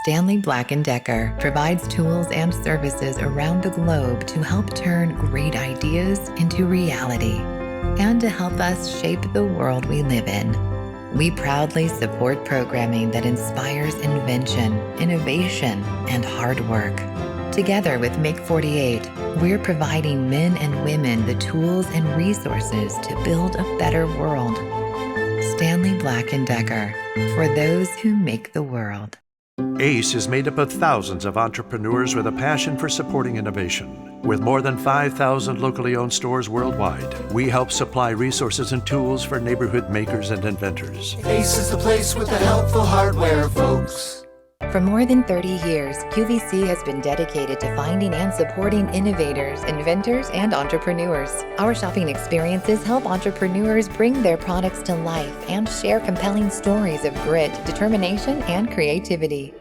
Stanley Black & Decker provides tools and services around the globe to help turn great ideas into reality and to help us shape the world we live in. We proudly support programming that inspires invention, innovation, and hard work. Together with Make48, we're providing men and women the tools and resources to build a better world. Stanley Black & Decker, for those who make the world. ACE is made up of thousands of entrepreneurs with a passion for supporting innovation. With more than 5,000 locally owned stores worldwide, we help supply resources and tools for neighborhood makers and inventors. ACE is the place with the helpful hardware, folks. For more than 30 years, QVC has been dedicated to finding and supporting innovators, inventors, and entrepreneurs. Our shopping experiences help entrepreneurs bring their products to life and share compelling stories of grit, determination, and creativity.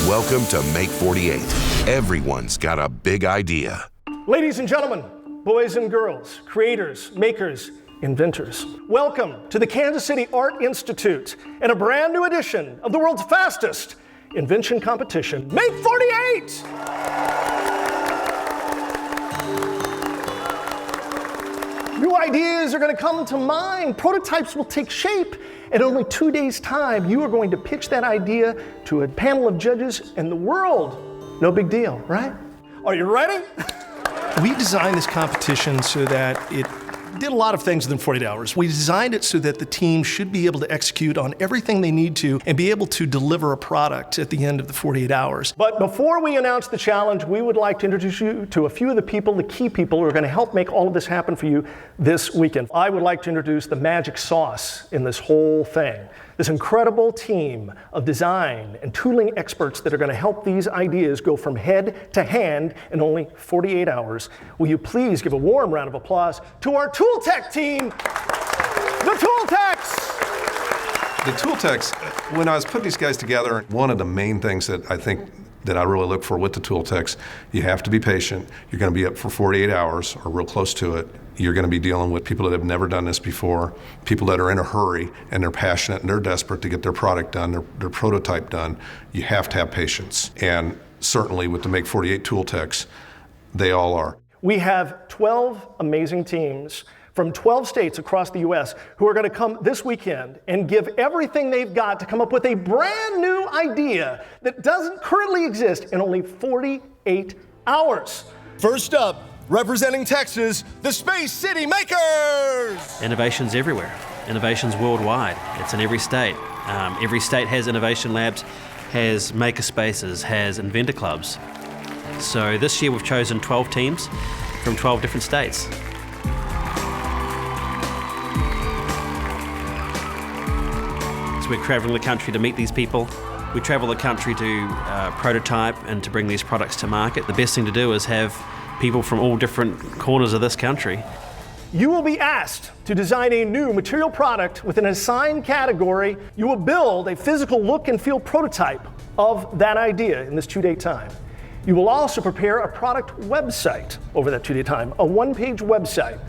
Welcome to Make48. Everyone's got a big idea. Ladies and gentlemen, boys and girls, creators, makers, inventors, welcome to the Kansas City Art Institute and a brand new edition of the world's fastest invention competition, Make48! New ideas are going to come to mind. Prototypes will take shape. In only 2 days' time, you are going to pitch that idea to a panel of judges and the world. No big deal, right? Are you ready? We designed this competition so that it did a lot of things within 48 hours. We designed it so that the team should be able to execute on everything they need to and be able to deliver a product at the end of the 48 hours. But before we announce the challenge, we would like to introduce you to a few of the people, the key people who are going to help make all of this happen for you this weekend. I would like to introduce the magic sauce in this whole thing. This incredible team of design and tooling experts that are going to help these ideas go from head to hand in only 48 hours. Will you please give a warm round of applause to our Tool Tech team, the Tool Techs! The Tool Techs, when I was putting these guys together, one of the main things that I think that I really look for with the Tool Techs, you have to be patient. You're going to be up for 48 hours or real close to it. You're going to be dealing with people that have never done this before, people that are in a hurry and they're passionate and they're desperate to get their product done, their prototype done. You have to have patience. And certainly with the Make48 Tool Techs, they all are. We have 12 amazing teams from 12 states across the U.S. who are going to come this weekend and give everything they've got to come up with a brand new idea that doesn't currently exist in only 48 hours. First up, representing Texas, the Space City Makers! Innovation's everywhere. Innovation's worldwide. It's in every state. Every state has innovation labs, has maker spaces, has inventor clubs. So this year we've chosen 12 teams from 12 different states. So we're traveling the country to meet these people. We travel the country to prototype and to bring these products to market. The best thing to do is have people from all different corners of this country. You will be asked to design a new material product with an assigned category. You will build a physical look and feel prototype of that idea in this 2-day time. You will also prepare a product website over that 2-day time, a one-page website,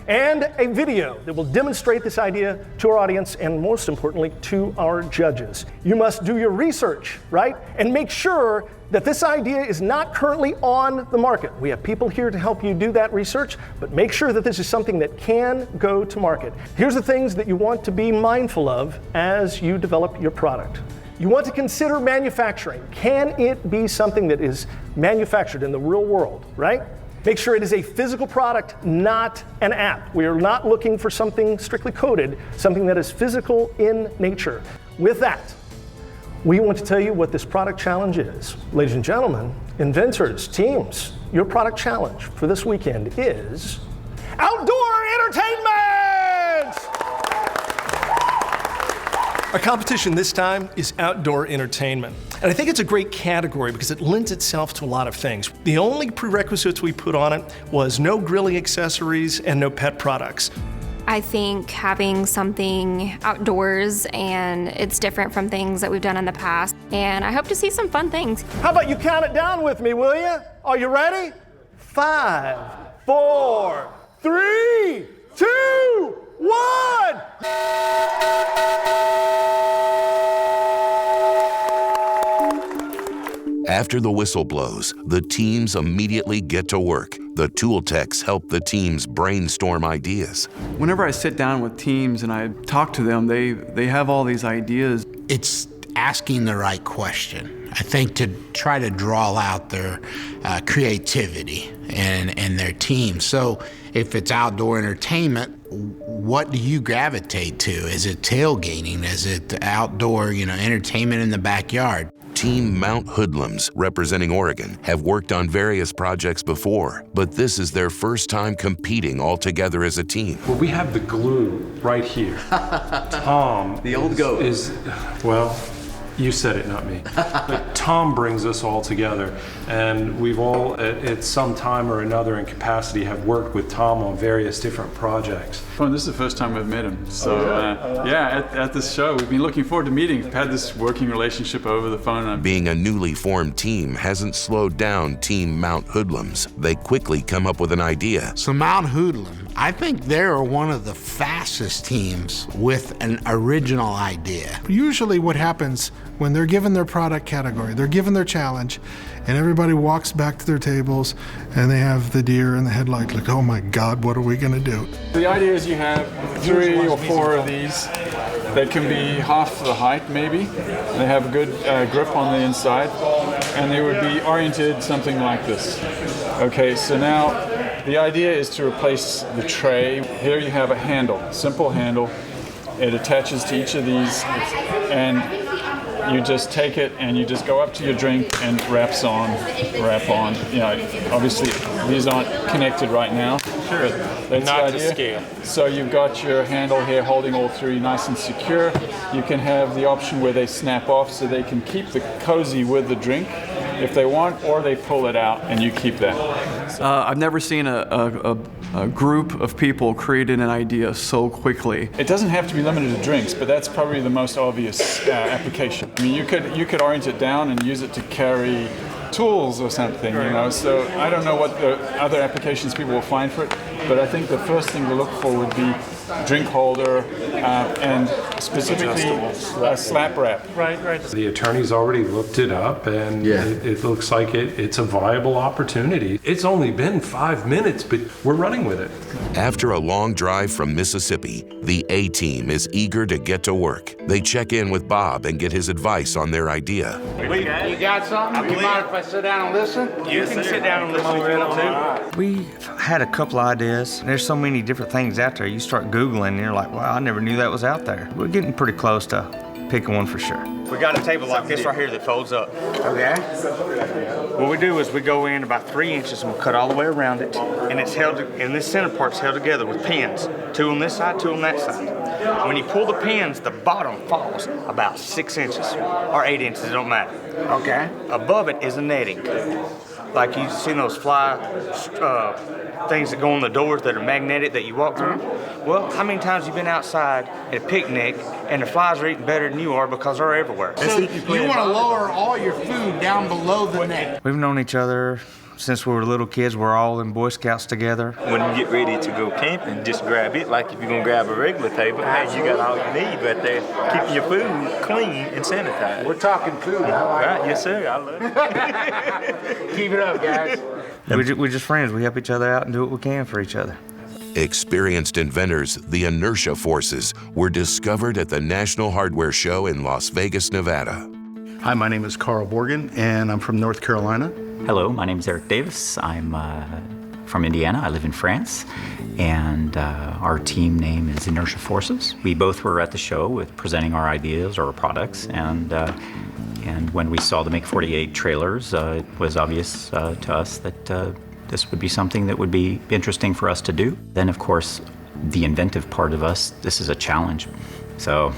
and a video that will demonstrate this idea to our audience and, most importantly, to our judges. You must do your research, right? And make sure that this idea is not currently on the market. We have people here to help you do that research, but make sure that this is something that can go to market. Here's the things that you want to be mindful of as you develop your product. You want to consider manufacturing. Can it be something that is manufactured in the real world, right? Make sure it is a physical product, not an app. We are not looking for something strictly coded, something that is physical in nature. With that, we want to tell you what this product challenge is. Ladies and gentlemen, inventors, teams, your product challenge for this weekend is outdoor entertainment! Our competition this time is outdoor entertainment. And I think it's a great category because it lends itself to a lot of things. The only prerequisites we put on it was no grilling accessories and no pet products. I think having something outdoors and it's different from things that we've done in the past. And I hope to see some fun things. How about you count it down with me, will you? Are you ready? 5, 4, 3, 2, 1. After the whistle blows, the teams immediately get to work. The tool techs help the teams brainstorm ideas. Whenever I sit down with teams and I talk to them, they have all these ideas. It's asking the right question. I think to try to draw out their creativity and their team. So if it's outdoor entertainment, what do you gravitate to? Is it tailgating? Is it outdoor, entertainment in the backyard? Team Mount Hoodlums, representing Oregon, have worked on various projects before, but this is their first time competing all together as a team. Well, we have the glue right here. Tom, the old goat, well, you said it, not me. But Tom brings us all together, and we've all, at some time or another in capacity, have worked with Tom on various different projects. Well, this is the first time I've met him. So, at this show, we've been looking forward to meeting. We've had this working relationship over the phone. Being a newly formed team hasn't slowed down Team Mount Hoodlums. They quickly come up with an idea. So Mount Hoodlum, I think they're one of the fastest teams with an original idea. Usually what happens when they're given their product category, they're given their challenge, and everybody walks back to their tables and they have the deer in the headlight like, oh my God, what are we gonna do? The idea is you have 3 or 4 of these. They can be half the height maybe. They have a good grip on the inside, and they would be oriented something like this. Okay, so now the idea is to replace the tray. Here you have a handle, simple handle. It attaches to each of these, and you just take it and you just go up to your drink and wrap on. Obviously these aren't connected right now. Sure. That's not to scale. So you've got your handle here holding all 3 nice and secure. You can have the option where they snap off so they can keep the cozy with the drink if they want, or they pull it out and you keep that. I've never seen a group of people created an idea so quickly. It doesn't have to be limited to drinks, but that's probably the most obvious application. I mean, you could orient it down and use it to carry tools or something, So I don't know what the other applications people will find for it, but I think the first thing to look for would be drink holder and specifically a slap wrap. Right. The attorney's already looked it up, and it looks like it's a viable opportunity. It's only been 5 minutes, but we're running with it. After a long drive from Mississippi, the A-team is eager to get to work. They check in with Bob and get his advice on their idea. You got something? You mind if I sit down and listen? You can sit down and listen too. We've had a couple ideas. There's so many different things out there. You start Googling and you're like, wow, I never knew that was out there. We're getting pretty close to picking one for sure. We got a table like this right here that folds up. Okay. What we do is we go in about 3 inches and we cut all the way around it, and it's held, and this center part's held together with pins. 2 on this side, 2 on that side. When you pull the pins, the bottom falls about 6 inches or 8 inches, it don't matter. Okay. Above it is a netting. Like you've seen those fly things that go on the doors that are magnetic that you walk through. Well, how many times have you been outside at a picnic and the flies are eating better than you are because they're everywhere? So you want to lower all your food down below the net. We've known each other since we were little kids. We're all in Boy Scouts together. When you get ready to go camping, just grab it like if you're going to grab a regular table. Hey, you got all you need right there. Keeping your food clean and sanitized. We're talking food. Right, yes sir, I love it. Keep it up, guys. We're just friends. We help each other out and do what we can for each other. Experienced inventors, the inertia forces, were discovered at the National Hardware Show in Las Vegas, Nevada. Hi, my name is Carl Borgen, and I'm from North Carolina. Hello, my name is Eric Davis. I'm from Indiana. I live in France, and our team name is Inertia Forces. We both were at the show with presenting our ideas or our products, and when we saw the Make48 trailers, it was obvious to us that this would be something that would be interesting for us to do. Then, of course, the inventive part of us, this is a challenge. So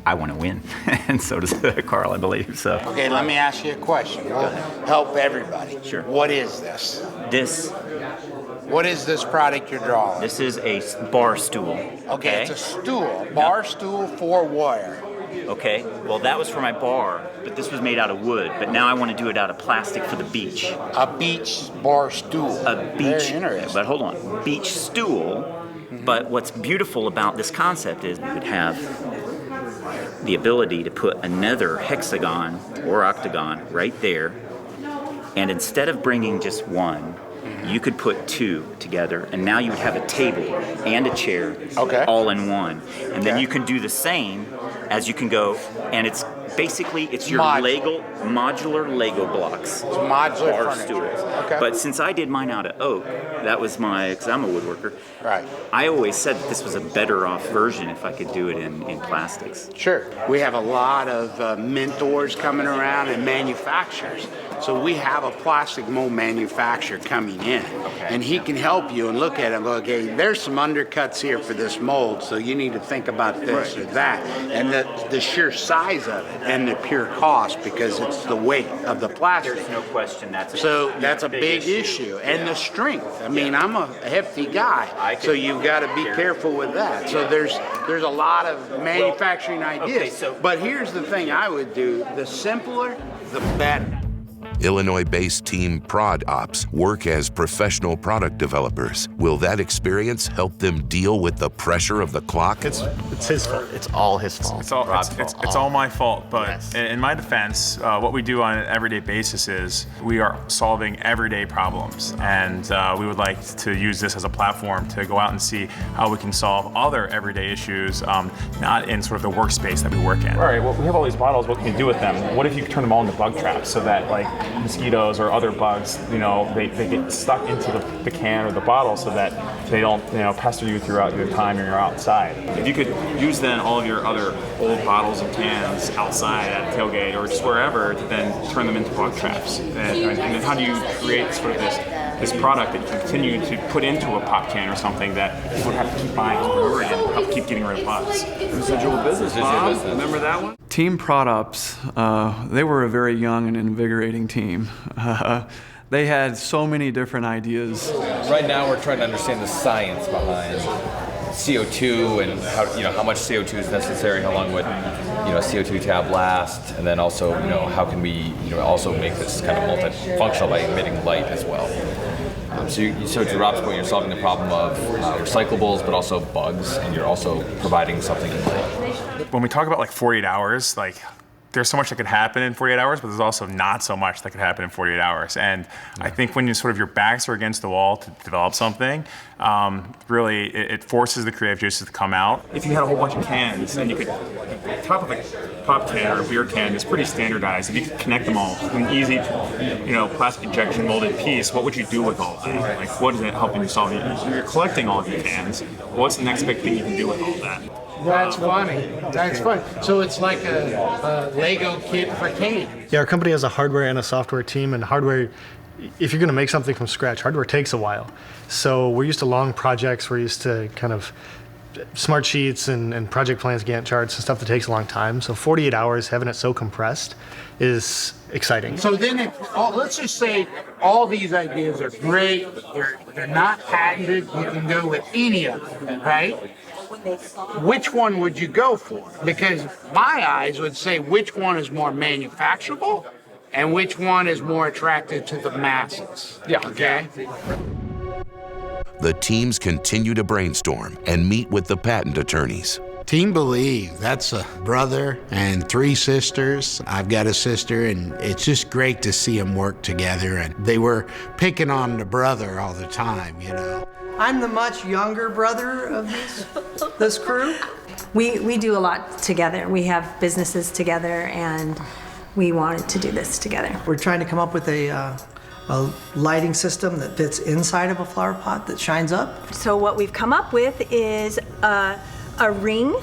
I want to win, and so does Carl, I believe. So. Okay, let me ask you a question. We'll help everybody. Sure. What is this? What is this product you're drawing? This is a bar stool. Okay, it's a stool. Bar stool for where? Okay, well that was for my bar, but this was made out of wood, but now I want to do it out of plastic for the beach. A beach bar stool. A beach, Very interesting. but hold on, beach stool, but what's beautiful about this concept is you would have the ability to put another hexagon or octagon right there, and instead of bringing just one, you could put two together, and now you would have a table and a chair all in one. And then you can do the same as you can go, and it's basically, it's your modular Lego blocks. It's modular bar furniture. stools. Okay. But since I did mine out of oak, that was because I'm a woodworker. Right. I always said that this was a better off version if I could do it in plastics. Sure. We have a lot of mentors coming around and manufacturers. So we have a plastic mold manufacturer coming in, and he can help you and look at it and go, okay, there's some undercuts here for this mold, so you need to think about this or that. And the sheer size of it and the pure cost, because it's the weight of the plastic. There's no question that's a big issue. And the strength. I mean, I'm a hefty guy, so you've got to be careful with that. So there's a lot of manufacturing ideas. But here's the thing I would do, the simpler, the better. Illinois-based team Prod Ops work as professional product developers. Will that experience help them deal with the pressure of the clock? It's his fault. It's all his fault. It's all my fault, but in my defense, what we do on an everyday basis is we are solving everyday problems, and we would like to use this as a platform to go out and see how we can solve other everyday issues, not in sort of the workspace that we work in. All right, well, we have all these bottles, what can you do with them? What if you turn them all into bug traps so that, like, mosquitoes or other bugs, they get stuck into the can or the bottle so that they don't, pester you throughout your time you're outside. If you could use then all of your other old bottles and cans outside at a tailgate or just wherever to then turn them into bug traps. And then how do you create sort of this product that you can continue to put into a pop can or something that people would have to keep buying over and help keep getting rid of bugs? Residual business. Remember that one? Team Prod Ops, they were a very young and invigorating team. They had so many different ideas. Right now we're trying to understand the science behind CO2 and how much CO2 is necessary, how long would a CO2 tab last, and then also how can we also make this kind of multifunctional by emitting light as well. So to Rob's point, you're solving the problem of recyclables, but also bugs, and you're also providing something in light. When we talk about like 48 hours, there's so much that could happen in 48 hours, but there's also not so much that could happen in 48 hours. And I think when your backs are against the wall to develop something, really it forces the creative juices to come out. If you had a whole bunch of cans, and the top of a pop can or a beer can is pretty standardized. If you could connect them all in an easy, plastic injection molded piece, what would you do with all that? Like, what is it helping you solve? You're collecting all of your cans. What's the next big thing you can do with all that? That's funny. That's funny. So it's like a Lego kit for cans. Yeah, our company has a hardware and a software team, and hardware, if you're going to make something from scratch, hardware takes a while. So we're used to long projects. We're used to kind of smart sheets and project plans, Gantt charts, and stuff that takes a long time. So 48 hours, having it so compressed is exciting. So then let's just say all these ideas are great. They're not patented. You can go with any of them, right? Which one would you go for? Because my eyes would say which one is more manufacturable and which one is more attractive to the masses. Yeah. Okay? The teams continue to brainstorm and meet with the patent attorneys. Team Believe, that's a brother and 3 sisters. I've got a sister, and it's just great to see them work together. And they were picking on the brother all the time, I'm the much younger brother of this crew. We do a lot together. We have businesses together, and we wanted to do this together. We're trying to come up with a lighting system that fits inside of a flower pot that shines up. So what we've come up with is a ring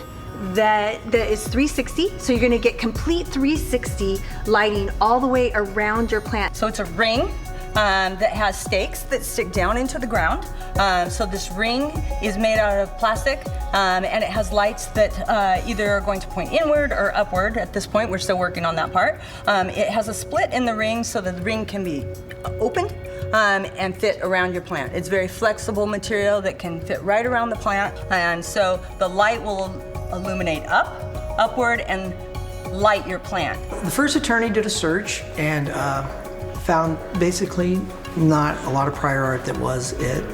that is 360. So you're gonna get complete 360 lighting all the way around your plant. So it's a ring that has stakes that stick down into the ground. So this ring is made out of plastic, and it has lights that either are going to point inward or upward. At this point, we're still working on that part. It has a split in the ring so that the ring can be opened and fit around your plant. It's very flexible material that can fit right around the plant, and so the light will illuminate upward, and light your plant. The first attorney did a search and found basically not a lot of prior art that was it.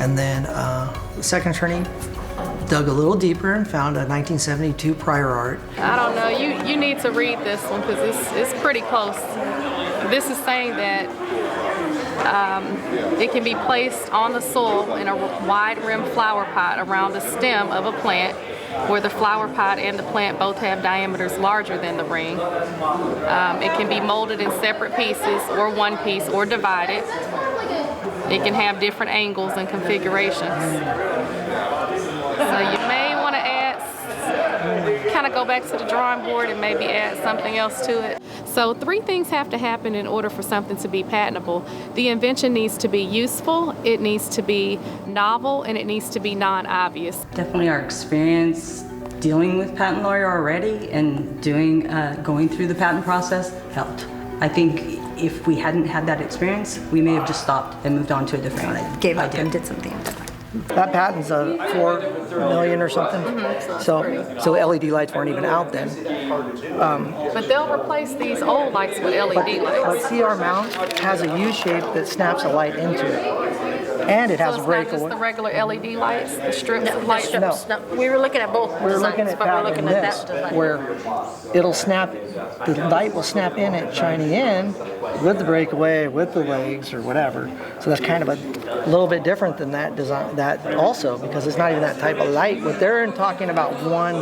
And then the second attorney dug a little deeper and found a 1972 prior art. I don't know, you need to read this one because it's pretty close. This is saying that it can be placed on the soil in a wide rim flower pot around the stem of a plant where the flower pot and the plant both have diameters larger than the ring. It can be molded in separate pieces or one piece or divided. It can have different angles and configurations. So you may want to kind of go back to the drawing board and maybe add something else to it. So 3 things have to happen in order for something to be patentable. The invention needs to be useful, it needs to be novel, and it needs to be non-obvious. Definitely our experience dealing with patent lawyer already and going through the patent process helped. I think if we hadn't had that experience, we may have just stopped and moved on to a different idea. Gave up and did something different. That patent's $4 million or something. So LED lights weren't even out then. But they'll replace these old lights with LED lights. But see, our mount has a U shape that snaps a light into it. And it has a breakaway. So it's not just the regular LED lights, the strips of lights? No. We were looking at both designs, but we're looking at that design. Where it'll snap, the light will snap in it, shining in with the breakaway, with the legs or whatever. So that's kind of a little bit different than that design, that also, because it's not even that type of light. What they're talking about one,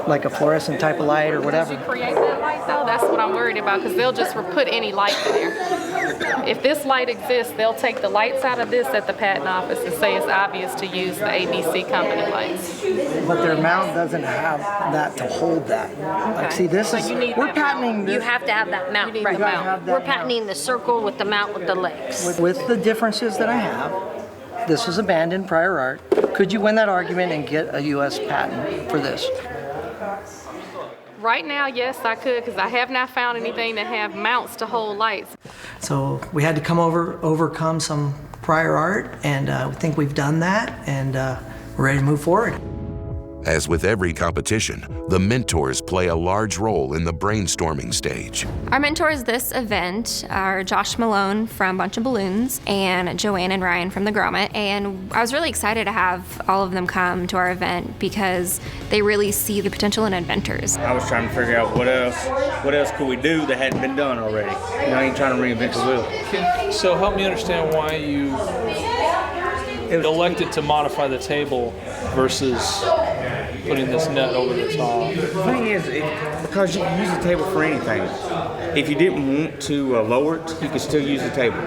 like a fluorescent type of light or whatever. Did you create that light though? That's what I'm worried about, because they'll just put any light in there. If this light exists, they'll take the lights out of this at the patent office and say it's obvious to use the ABC company lights. But their mount doesn't have that to hold that. Like, see, this is, we're patenting this. You have to have that mount, right? We're patenting the circle with the mount with the legs. With the differences that I have, this was abandoned prior art. Could you win that argument and get a U.S. patent for this? Right now, yes, I could, because I have not found anything that have mounts to hold lights. So we had to overcome some prior art, and we think we've done that, and we're ready to move forward. As with every competition, the mentors play a large role in the brainstorming stage. Our mentors this event are Josh Malone from Bunch of Balloons and Joanne and Ryan from the Grommet. And I was really excited to have all of them come to our event because they really see the potential in inventors. I was trying to figure out what else could we do that hadn't been done already. You know, I ain't trying to reinvent the wheel. So help me understand why you elected to modify the table versus putting this net over the top. The thing is, because you can use the table for anything. If you didn't want to lower it, you could still use the table.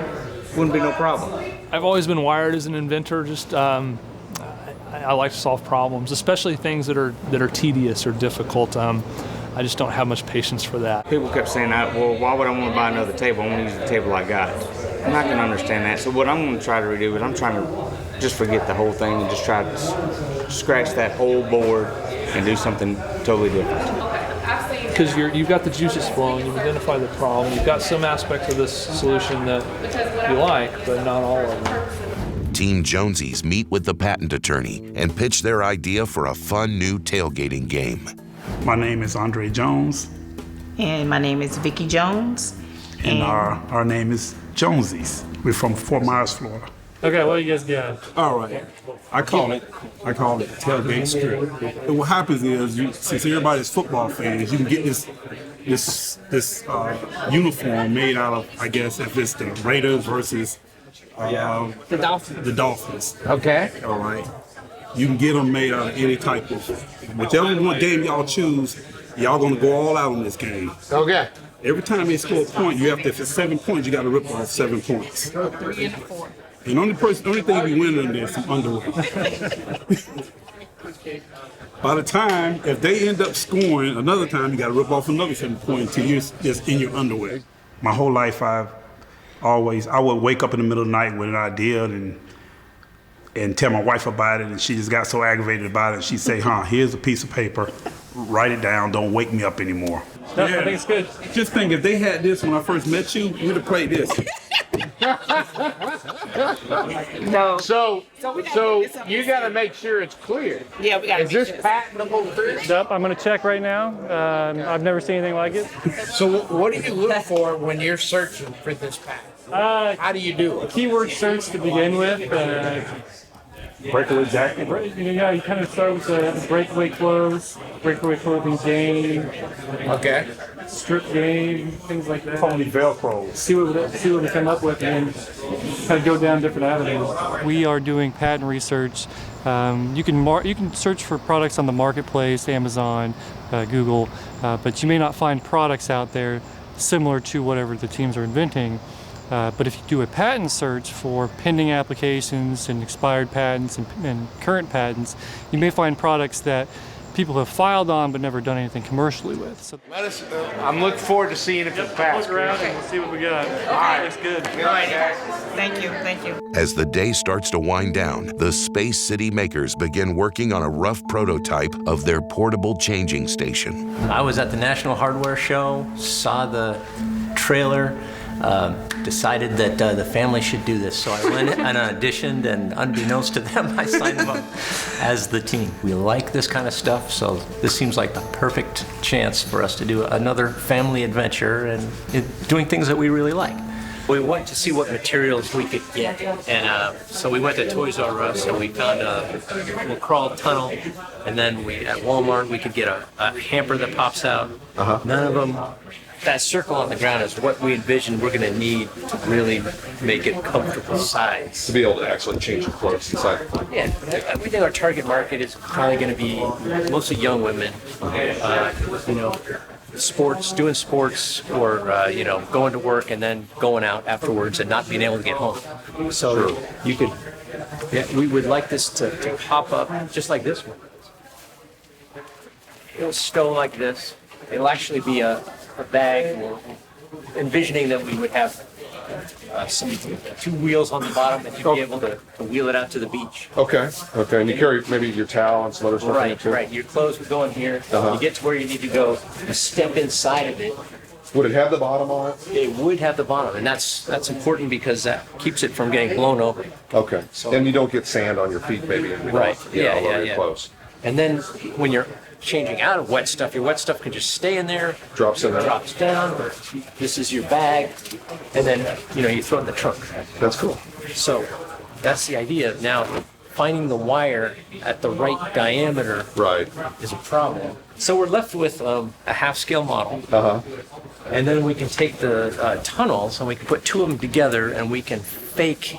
Wouldn't be no problem. I've always been wired as an inventor. Just I like to solve problems, especially things that are tedious or difficult. I just don't have much patience for that. People kept saying, well, why would I want to buy another table? I want to use the table I got. I'm not going to understand that. So what I'm going to try to redo is I'm trying to just forget the whole thing and just try to scratch that whole board and do something totally different. Because you've got the juices flowing, you've identified the problem, you've got some aspects of this solution that you like, but not all of them. Team Jonesies meet with the patent attorney and pitch their idea for a fun new tailgating game. My name is Andre Jones. And my name is Vicki Jones. And our name is Jonesies. We're from Fort Myers, Florida. Okay, what you guys got? All right. I call it tailgate script. And what happens is, since everybody's football fans, you can get this uniform made out of, I guess, if it's the Raiders versus the Dolphins. The Dolphins. Okay. All right. You can get them made out of any type of, whichever one game y'all choose, y'all gonna go all out on this game. Okay. Every time they score a point, you have to, if it's 7 points, you gotta rip off 7 points. 3 and 4. And only thing you win in there is some underwear. By the time, if they end up scoring another time, you got to rip off another 7 points until you're just in your underwear. My whole life, I've I would wake up in the middle of the night with an idea and tell my wife about it, and she just got so aggravated about it. She'd say, here's a piece of paper, write it down, don't wake me up anymore. No, I think it's good. Just think, if they had this when I first met you, we'd have played this. No. So you got to make sure it's clear. Yeah, we got to. Is this patentable? Yep, I'm going to check right now. I've never seen anything like it. So what do you look for when you're searching for this patent? How do you do it? Keyword search to begin with. Breakaway jacket? Yeah, you kind of start with the breakaway clothes, breakaway clothing game. Okay. Strip game, things like that. Phony Velcro. See what we come up with, and then kind of go down different avenues. We are doing patent research. You can search for products on the marketplace, Amazon, Google, but you may not find products out there similar to whatever the teams are inventing. But if you do a patent search for pending applications and expired patents and current patents, you may find products that people have filed on but never done anything commercially with. So I'm looking forward to seeing if it's passed. Look around and we'll see what we got. All right. Looks good. All right, guys. Thank you. Thank you. As the day starts to wind down, the Space City makers begin working on a rough prototype of their portable changing station. I was at the National Hardware Show, saw the trailer, decided that the family should do this. So I went and auditioned, and unbeknownst to them, I signed them up as the team. We like this kind of stuff, so this seems like the perfect chance for us to do another family adventure and doing things that we really like. We wanted to see what materials we could get, and so we went to Toys R Us and we found a little crawl tunnel, and then at Walmart we could get a hamper that pops out. None of them. That circle on the ground is what we envision we're going to need to really make it comfortable size. To be able to actually change the clothes inside. Yeah, we think our target market is probably going to be mostly young women, doing sports, or going to work and then going out afterwards and not being able to get home. So you could, we would like this to pop up just like this one. It'll stow like this. It'll actually be a bag. We're envisioning that we would have some 2 wheels on the bottom, and you'd be able to wheel it out to the beach. Okay, and you carry maybe your towel and some other stuff in it too? Right. Your clothes would go in here. You get to where you need to go. You step inside of it. Would it have the bottom on it? It would have the bottom, and that's important because that keeps it from getting blown over. Okay, and you don't get sand on your feet maybe. Right. All over your clothes. And then when you're changing out of wet stuff, your wet stuff can just stay in there. Drops in there. Drops down. This is your bag, and then you throw it in the trunk. That's cool. So that's the idea. Now, finding the wire at the right diameter is a problem. So we're left with a half-scale model, and then we can take the tunnels and we can put 2 of them together, and we can fake.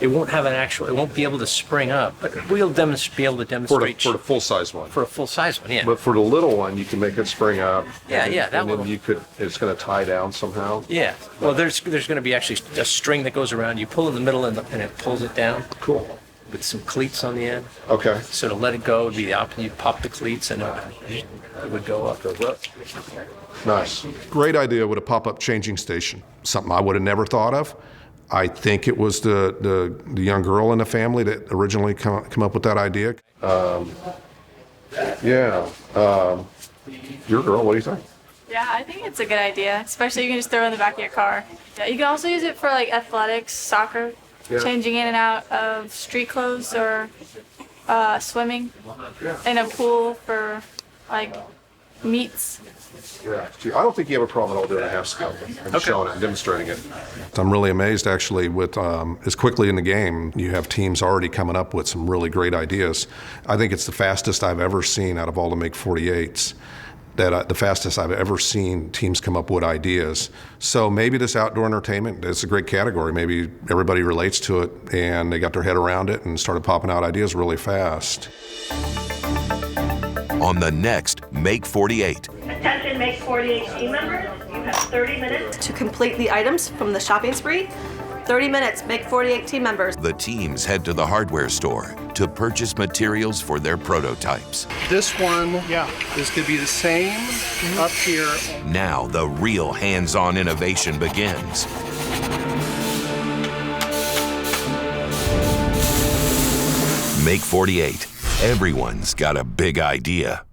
It won't have it won't be able to spring up, but we'll be able to demonstrate. For the full-size one. For a full-size one, yeah. But for the little one, you can make it spring up. Yeah, and then it's going to tie down somehow. Yeah. Well, there's going to be actually a string that goes around. You pull in the middle and it pulls it down. Cool. With some cleats on the end. Okay. So to let it go would be the opposite. You'd pop the cleats and it would go up. Nice. Great idea with a pop-up changing station. Something I would have never thought of. I think it was the young girl in the family that originally come up with that idea. Your girl, what do you think? Yeah, I think it's a good idea, especially you can just throw it in the back of your car. Yeah, you can also use it for like athletics, soccer, changing in and out of street clothes, or swimming in a pool for like meets. Yeah, I don't think you have a problem at all doing a half scale and showing it and demonstrating it. I'm really amazed actually with as quickly in the game, you have teams already coming up with some really great ideas. I think it's the fastest I've ever seen out of all the Make48s. The fastest I've ever seen teams come up with ideas. So maybe this outdoor entertainment, it's a great category. Maybe everybody relates to it and they got their head around it and started popping out ideas really fast. On the next Make48. Attention Make48 team members, you have 30 minutes to complete the items from the shopping spree. 30 minutes, Make48 team members. The teams head to the hardware store to purchase materials for their prototypes. This one is going to be the same up here. Now the real hands-on innovation begins. Make48. Everyone's got a big idea.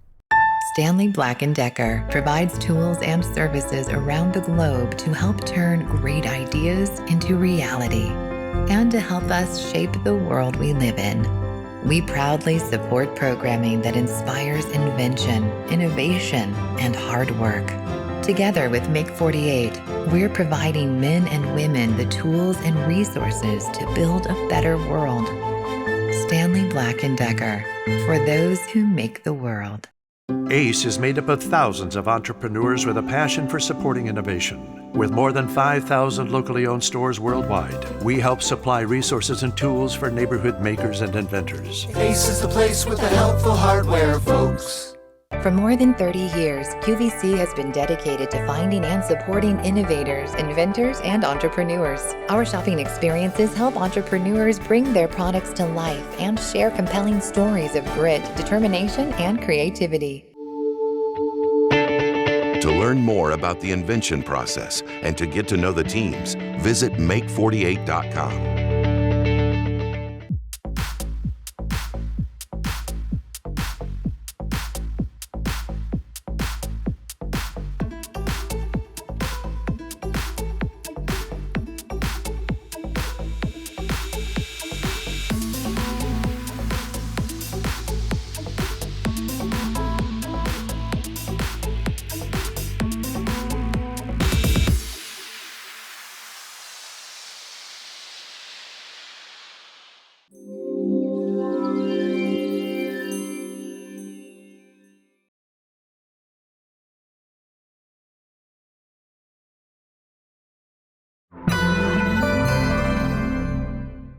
Stanley Black & Decker provides tools and services around the globe to help turn great ideas into reality and to help us shape the world we live in. We proudly support programming that inspires invention, innovation, and hard work. Together with Make48, we're providing men and women the tools and resources to build a better world. Stanley Black & Decker, for those who make the world. ACE is made up of thousands of entrepreneurs with a passion for supporting innovation. With more than 5,000 locally owned stores worldwide, we help supply resources and tools for neighborhood makers and inventors. ACE is the place with the helpful hardware, folks. For more than 30 years, QVC has been dedicated to finding and supporting innovators, inventors, and entrepreneurs. Our shopping experiences help entrepreneurs bring their products to life and share compelling stories of grit, determination, and creativity. To learn more about the invention process and to get to know the teams, visit Make48.com.